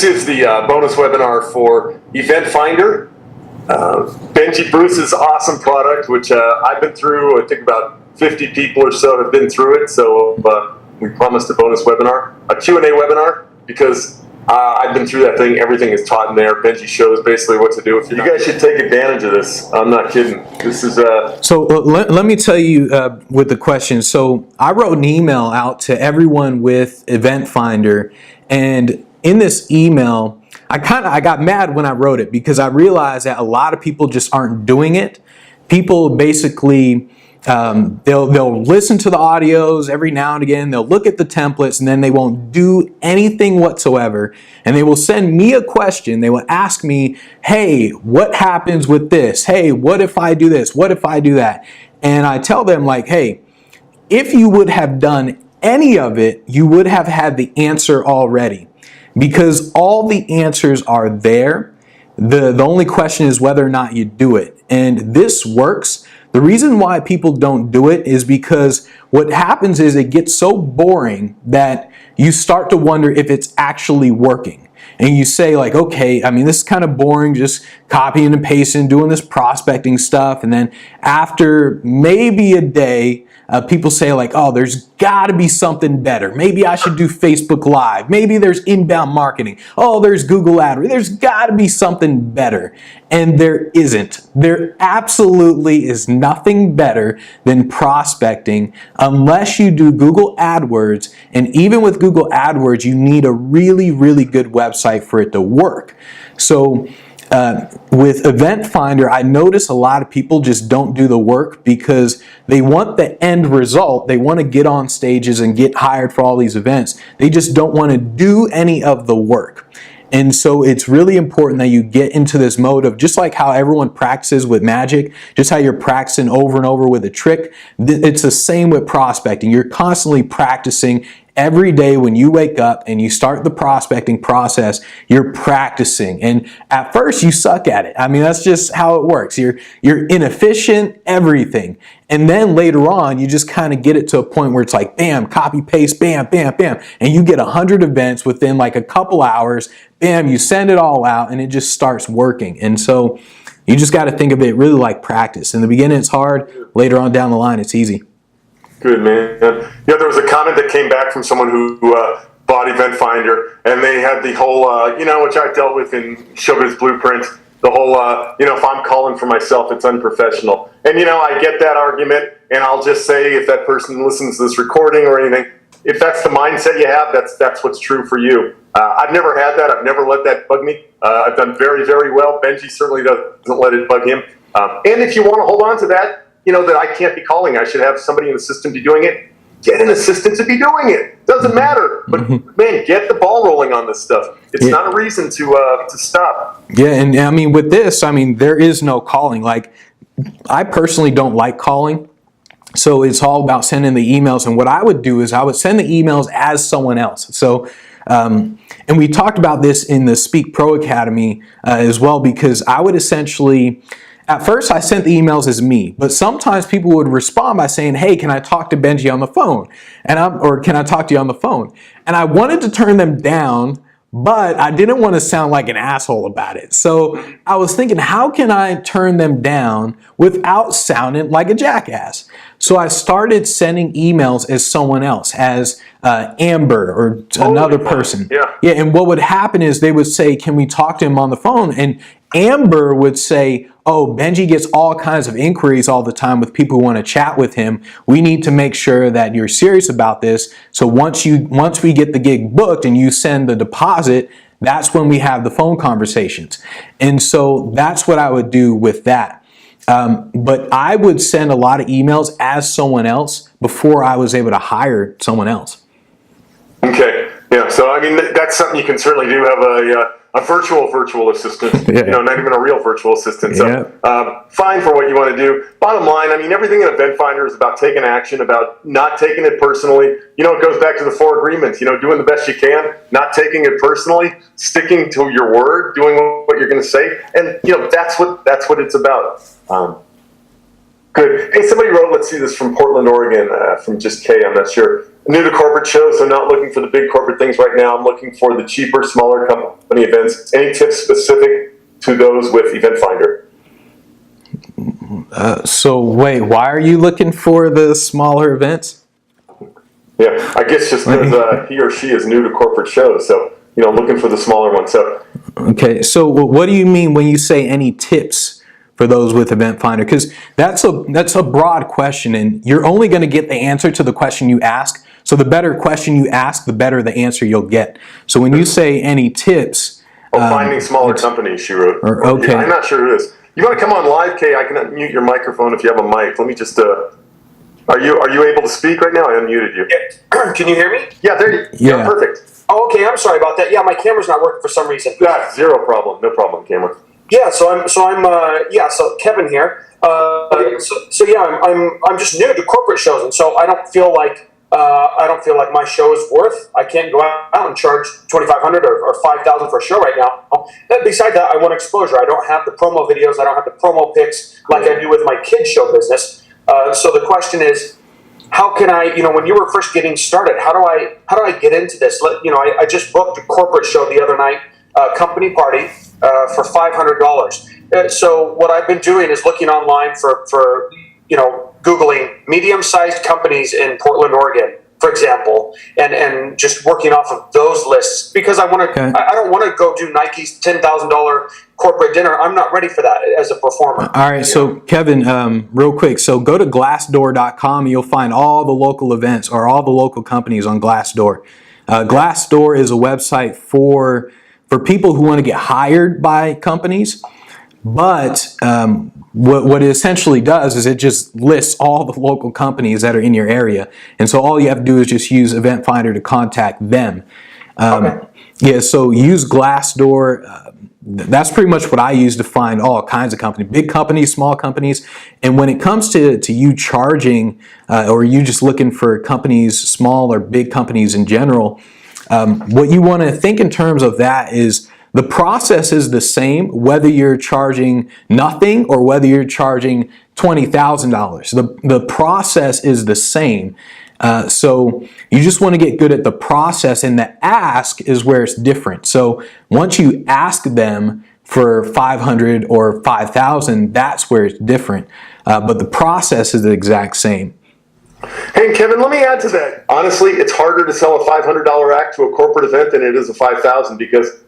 This is the bonus webinar for Event Finder, Benji Bruce's awesome product, which I've been through. I think about 50 people or so have been through it, so we promised a bonus webinar, a Q&A webinar, because I've been through that thing. Everything is taught in there. Benji shows basically what to do. You guys should take advantage of this. I'm not kidding. This is So let me tell you with the question. So I wrote an email out to everyone with Event Finder, and in this email, I got mad when I wrote it because I realized that a lot of people just aren't doing it. People basically they'll listen to the audios every now and again, they'll look at the templates, and then they won't do anything whatsoever. And they will send me a question. They will ask me, hey, what happens with this? Hey, what if I do this? What if I do that? And I tell them, like, hey, if you would have done any of it, you would have had the answer already, because all the answers are there. The only question is whether or not you do it. And this works. The reason why people don't do it is because what happens is it gets so boring that you start to wonder if it's actually working. And you say, like, okay, I mean, this is kind of boring, just copying and pasting, doing this prospecting stuff. And then after maybe a day, people say, like, oh, there's got to be something better. Maybe I should do Facebook Live. Maybe there's inbound marketing. Oh, there's Google AdWords. There's got to be something better. And there isn't. There absolutely is nothing better than prospecting unless you do Google AdWords. And even with Google AdWords, you need a really, really good website for it to work. So with Event Finder, I notice a lot of people just don't do the work because they want the end result. They want to get on stages and get hired for all these events. They just don't want to do any of the work. And so it's really important that you get into this mode of, just like how everyone practices with magic, just how you're practicing over and over with a trick, it's the same with prospecting. You're constantly practicing. Every day when you wake up and you start the prospecting process, you're practicing. And at first you suck at it. I mean, that's just how it works. You're inefficient, everything. And then later on, you just kind of get it to a point where it's like, bam, copy, paste, bam, bam, bam. And you get 100 events within like a couple hours. Bam, you send it all out and it just starts working. And so you just got to think of it really like practice. In the beginning, it's hard. Later on down the line, it's easy. Good, man. Yeah, there was a comment that came back from someone who bought Event Finder, and they had the whole, which I dealt with in Showbiz Blueprint, the whole, if I'm calling for myself, it's unprofessional. And, I get that argument, and I'll just say, if that person listens to this recording or anything, if that's the mindset you have, that's what's true for you. I've never had that. I've never let that bug me. I've done very, very well. Benji certainly doesn't let it bug him. And if you want to hold on to that, that I can't be calling, I should have somebody in the system be doing it, get an assistant to be doing it. Doesn't matter. But man, get the ball rolling on this stuff. It's not a reason to stop. Yeah, and I mean, with this, there is no calling. Like, I personally don't like calling. So it's all about sending the emails. And what I would do is I would send the emails as someone else. So, and we talked about this in the Speak Pro Academy as well, because I would essentially, at first, I sent the emails as me, but sometimes people would respond by saying, hey, can I talk to Benji on the phone? Or can I talk to you on the phone? And I wanted to turn them down, but I didn't want to sound like an asshole about it. So I was thinking, how can I turn them down without sounding like a jackass? So I started sending emails as someone else, as Amber or another person. Yeah, and what would happen is they would say, can we talk to him on the phone? And Amber would say, oh, Benji gets all kinds of inquiries all the time with people who want to chat with him. We need to make sure that you're serious about this. So once we get the gig booked and you send the deposit, that's when we have the phone conversations. And so that's what I would do with that. But I would send a lot of emails as someone else before I was able to hire someone else. Okay. Yeah. So, that's something you can certainly do. Have a virtual assistant, not even a real virtual assistant. So fine for what you want to do. Bottom line, everything in Event Finder is about taking action, about not taking it personally. It goes back to the 4 agreements, doing the best you can, not taking it personally, sticking to your word, doing what you're going to say. And, that's what it's about. Good. Hey, somebody wrote, let's see, this from Portland, Oregon, from just Kay, I'm not sure. new to corporate shows, so not looking for the big corporate things right now. I'm looking for the cheaper, smaller company events. Any tips specific to those with Event Finder? So wait, why are you looking for the smaller events? Yeah, I guess just because he or she is new to corporate shows, so looking for the smaller ones. So Okay, so what do you mean when you say any tips for those with Event Finder? Because that's a broad question, and you're only going to get the answer to the question you ask. So the better question you ask, the better the answer you'll get. So when you say any tips, finding smaller companies, she wrote. Okay, I'm not sure who it is. You want to come on live, Kay? I can unmute your microphone if you have a mic. Let me just. Are you able to speak right now? I unmuted you. Yeah. Can you hear me? Yeah, there you. Yeah, perfect. Oh, okay. I'm sorry about that. Yeah, my camera's not working for some reason. Yeah, zero problem. No problem, camera. Yeah. So Kevin here. I'm just new to corporate shows, and so I don't feel like my show is worth. I can't go out and charge $2,500 or $5,000 for a show right now. And besides that, I want exposure. I don't have the promo videos. I don't have the promo pics like I do with my kids show business. So the question is, how can I, when you were first getting started, how do I get into this? I just booked a corporate show the other night, company party, for $500. So what I've been doing is looking online for Googling medium-sized companies in Portland, Oregon, for example, and just working off of those lists because I want to. Okay. I don't want to go do Nike's $10,000 corporate dinner. I'm not ready for that as a performer. All right, so Kevin, real quick, so go to Glassdoor.com and you'll find all the local events or all the local companies on Glassdoor. Glassdoor is a website for people who want to get hired by companies, but what it essentially does is it just lists all the local companies that are in your area, and so all you have to do is just use Event Finder to contact them. Okay. Yeah, so use Glassdoor. That's pretty much what I use to find all kinds of companies, big companies, small companies. And when it comes to you charging or you just looking for companies, small or big companies in general, what you want to think in terms of that is the process is the same whether you're charging nothing or whether you're charging $20,000. The process is the same. So you just want to get good at the process, and the ask is where it's different. So once you ask them for 500 or 5,000, that's where it's different. But the process is the exact same. Hey, Kevin, let me add to that. Honestly, it's harder to sell a $500 act to a corporate event than it is a $5,000 because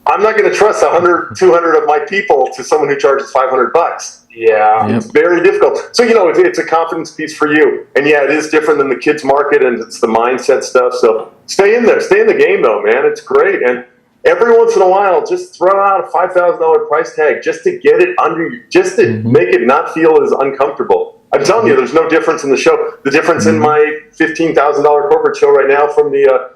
I'm not going to trust 100, 200 of my people to someone who charges $500. Yeah. It's very difficult. So, it's a confidence piece for you. And yeah, it is different than the kids market and it's the mindset stuff. So stay in there. Stay in the game though, man. It's great. And every once in a while, just throw out a $5,000 price tag just to get it under, just to make it not feel as uncomfortable. I'm telling you, there's no difference in the show. The difference in my $15,000 corporate show right now from the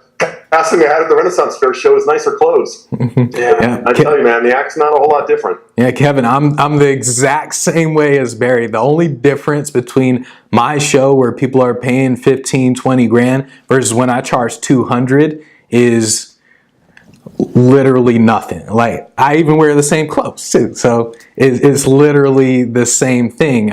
casting I had at the Renaissance Fair show is nicer clothes. Yeah, I tell you, man, the act's not a whole lot different. Yeah, Kevin, I'm the exact same way as Barry. The only difference between my show where people are paying 15, 20 grand versus when I charge 200 is literally nothing. Like, I even wear the same clothes too. So it's literally the same thing.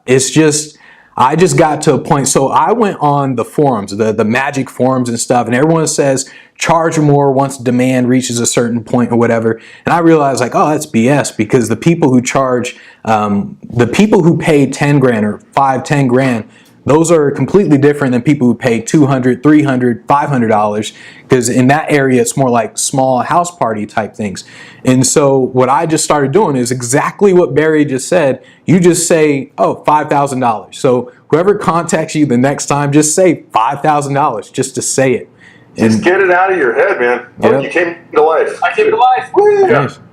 It's just, I just got to a point. So I went on the forums, the magic forums and stuff, and everyone says charge more once demand reaches a certain point or whatever. And I realized like, oh, that's BS, because the people who charge, the people who pay 10 grand or 10 grand, those are completely different than people who pay $200, $300, $500, because in that area it's more like small house party type things. And so what I just started doing is exactly what Barry just said. You just say, oh, $5,000. So whoever contacts you the next time, just say $5,000 just to say it. Just get it out of your head, man. Oh, you came to life. I came to life. Woo!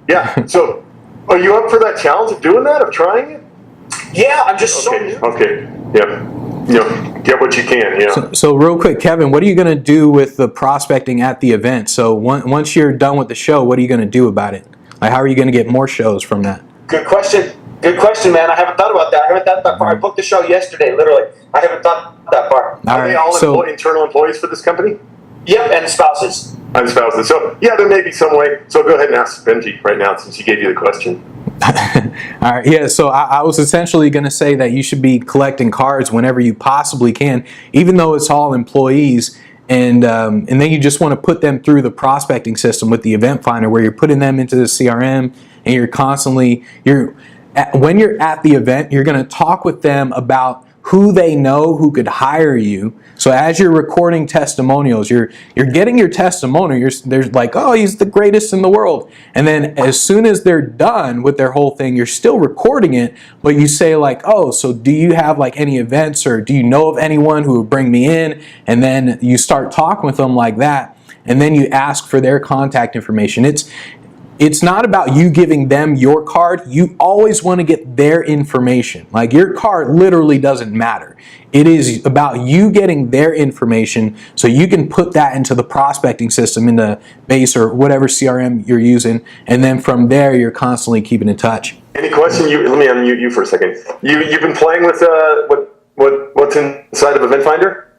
Yeah. So are you up for that challenge of doing that, of trying it? Yeah, I'm just so new. Okay. Yeah. Get what you can, yeah. So real quick, Kevin, what are you going to do with the prospecting at the event? So once you're done with the show, what are you going to do about it? Like, how are you going to get more shows from that? Good question, man. I haven't thought about that. I haven't thought that far. I booked the show yesterday, literally. I haven't thought that far. Are they all internal employees for this company? Yep, and spouses. And spouses. So, yeah, there may be some way. So go ahead and ask Benji right now since he gave you the question. All right, yeah. So I was essentially going to say that you should be collecting cards whenever you possibly can, even though it's all employees, and then you just want to put them through the prospecting system with the event finder, where you're putting them into the CRM, and you're constantly when you're at the event, you're going to talk with them about who they know who could hire you. So as you're recording testimonials, you're getting your testimonial. They're like, oh, he's the greatest in the world. And then as soon as they're done with their whole thing, you're still recording it, but you say like, oh, so do you have like any events, or do you know of anyone who would bring me in? And then you start talking with them like that. And then you ask for their contact information. It's not about you giving them your card. You always want to get their information. Like, your card literally doesn't matter. It is about you getting their information so you can put that into the prospecting system, in the base or whatever CRM you're using. And then from there, you're constantly keeping in touch. Any question? Let me unmute you for a second. You've been playing with what's inside of Event Finder?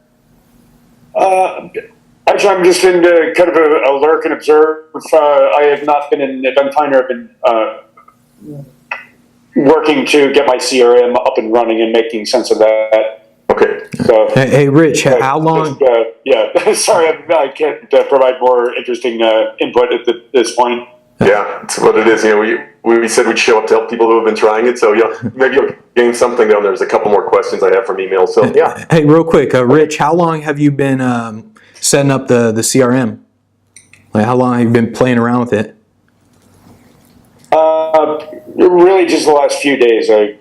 Actually, I'm just in kind of a lurk and observe. I have not been in Event Finder. I've been working to get my CRM up and running and making sense of that. Okay. So, Hey, Rich, how long? Yeah, sorry, I can't provide more interesting input at this point. Yeah, that's what it is. We said we'd show up to help people who have been trying it. So maybe you'll gain something though. There's a couple more questions I have from email. So yeah. Hey, real quick, Rich, how long have you been setting up the CRM? Like, how long have you been playing around with it? Really, just the last few days. I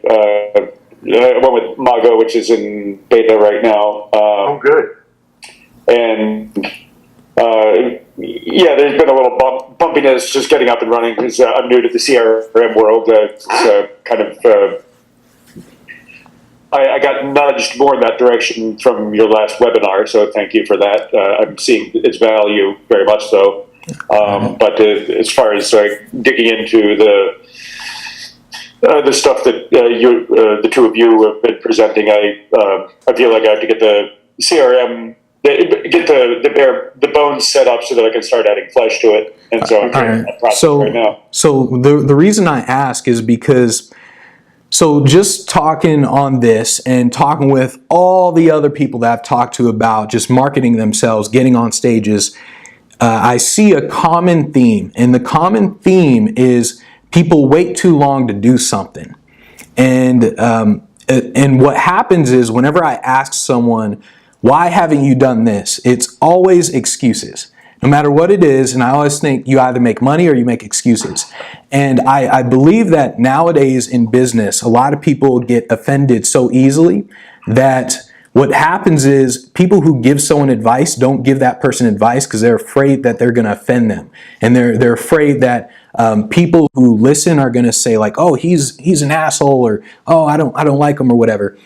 went with Mago, which is in beta right now. Oh, good. And yeah, there's been a little bumpiness just getting up and running because I'm new to the CRM world. It's kind of I got nudged more in that direction from your last webinar, so thank you for that. I'm seeing its value very much so. But as far as digging into the stuff that the two of you have been presenting, I feel like I have to get the CRM, get the bones set up so that I can start adding flesh to it. And so I'm trying that process right now. So the reason I ask is because, so just talking on this and talking with all the other people that I've talked to about just marketing themselves, getting on stages, I see a common theme. And the common theme is people wait too long to do something. And what happens is, whenever I ask someone, why haven't you done this? It's always excuses. No matter what it is, and I always think you either make money or you make excuses. And I believe that nowadays in business, a lot of people get offended so easily that what happens is people who give someone advice don't give that person advice because they're afraid that they're going to offend them. And they're afraid that people who listen are going to say like, oh, he's an asshole, or oh, I don't like him, or whatever.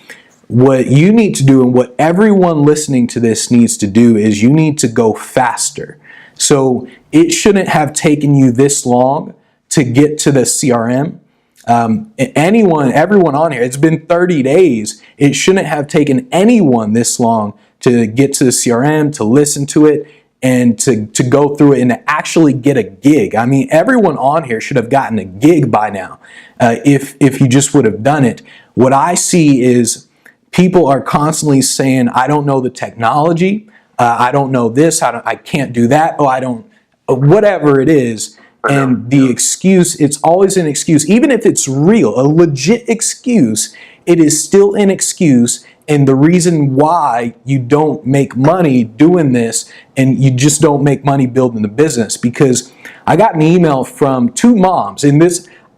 What you need to do, and what everyone listening to this needs to do, is you need to go faster. So it shouldn't have taken you this long to get to the CRM. Everyone on here, it's been 30 days. It shouldn't have taken anyone this long to get to the CRM, to listen to it, and to go through it and to actually get a gig. I mean, everyone on here should have gotten a gig by now if you just would have done it. What I see is people are constantly saying, I don't know the technology. I don't know this. I can't do that. Oh, I don't, whatever it is. And the excuse, it's always an excuse. Even if it's real, a legit excuse, it is still an excuse. And the reason why you don't make money doing this, and you just don't make money building the business, because I got an email from two moms, and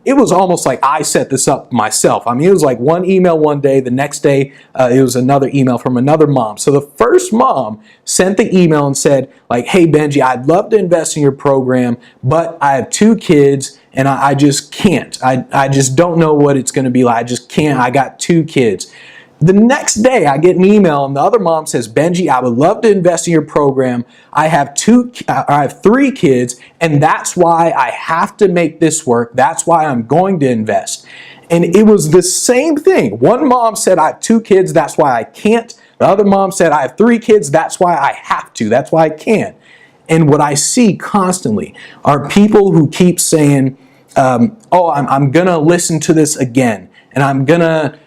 it was almost like I set this up myself. I mean, it was like one email one day, the next day it was another email from another mom. So the first mom sent the email and said like, hey Benji, I'd love to invest in your program, but I have two kids and I just can't. I just don't know what it's gonna be like. I just can't, I got two kids. The next day I get an email and the other mom says, Benji, I would love to invest in your program. I have three kids, and that's why I have to make this work. That's why I'm going to invest. And it was the same thing. One mom said, I have two kids, that's why I can't. The other mom said, I have three kids, that's why I have to, that's why I can't. And what I see constantly are people who keep saying, I'm going to listen to this again, and I'm going to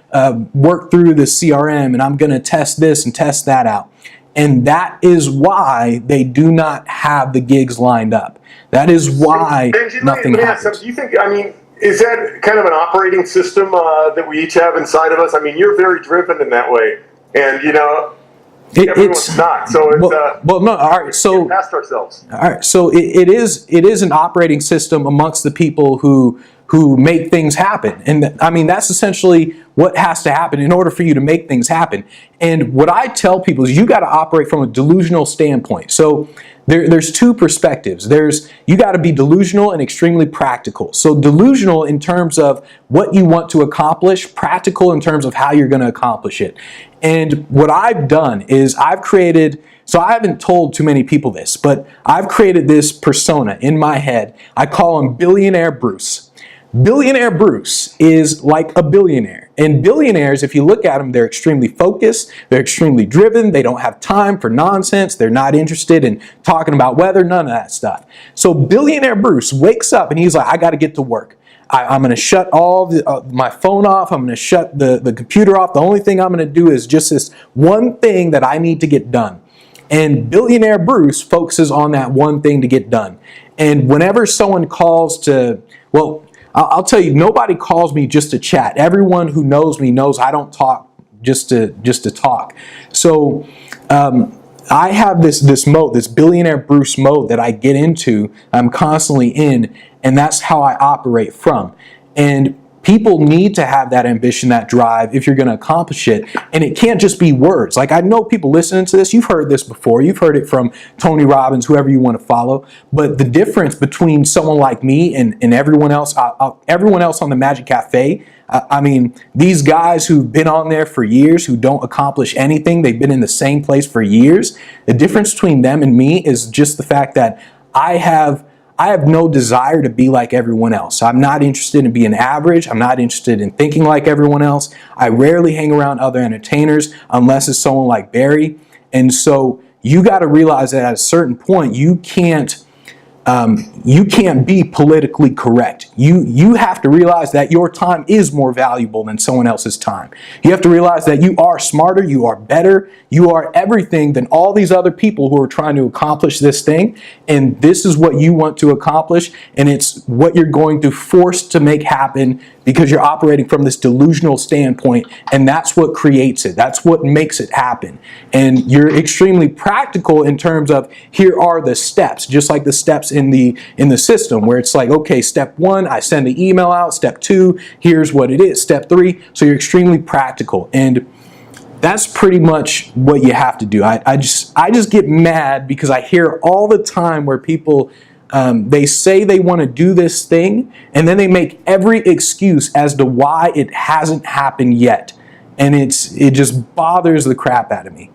work through the CRM, and I'm going to test this and test that out. And that is why they do not have the gigs lined up. That is why Benji, nothing let me ask happens. something. Do you think, I mean, is that kind of an operating system that we each have inside of us? I mean, you're very driven in that way. And, you know, everyone's not. So it's, well, no, all right. So get past ourselves. all right, so it is an operating system amongst the people who make things happen, and I mean that's essentially what has to happen in order for you to make things happen. And what I tell people is you got to operate from a delusional standpoint. So there's two perspectives. You got to be delusional and extremely practical. So delusional in terms of what you want to accomplish, practical in terms of how you're going to accomplish it. And what I've done is I've created. So I haven't told too many people this, but I've created this persona in my head. I call him Billionaire Bruce. Billionaire Bruce is like a billionaire. And billionaires, if you look at them, they're extremely focused, they're extremely driven, they don't have time for nonsense, they're not interested in talking about weather, none of that stuff. So Billionaire Bruce wakes up and he's like, I got to get to work. I'm going to shut all my phone off. I'm going to shut the computer off. The only thing I'm going to do is just this one thing that I need to get done. And Billionaire Bruce focuses on that one thing to get done. And whenever someone calls to, well, I'll tell you, nobody calls me just to chat. Everyone who knows me knows I don't talk just to talk. So I have this mode, this Billionaire Bruce mode that I get into, I'm constantly in, and that's how I operate from. And people need to have that ambition, that drive, if you're going to accomplish it. And it can't just be words. Like, I know people listening to this, you've heard this before. You've heard it from Tony Robbins, whoever you want to follow. But the difference between someone like me and everyone else on the Magic Cafe, I mean, these guys who've been on there for years, who don't accomplish anything, they've been in the same place for years. The difference between them and me is just the fact that I have no desire to be like everyone else. I'm not interested in being average. I'm not interested in thinking like everyone else. I rarely hang around other entertainers unless it's someone like Barry. And so you got to realize that at a certain point, you can't be politically correct. You have to realize that your time is more valuable than someone else's time. You have to realize that you are smarter, you are better, you are everything than all these other people who are trying to accomplish this thing. And this is what you want to accomplish, and it's what you're going to force to make happen because you're operating from this delusional standpoint, and that's what creates it. That's what makes it happen. And you're extremely practical in terms of here are the steps, just like the steps in the system where it's like, okay, step 1, I send the email out. Step 2, here's what it is. Step 3, so you're extremely practical. And that's pretty much what you have to do. I just get mad because I hear all the time where people they say they want to do this thing, and then they make every excuse as to why it hasn't happened yet. And it just bothers the crap out of me.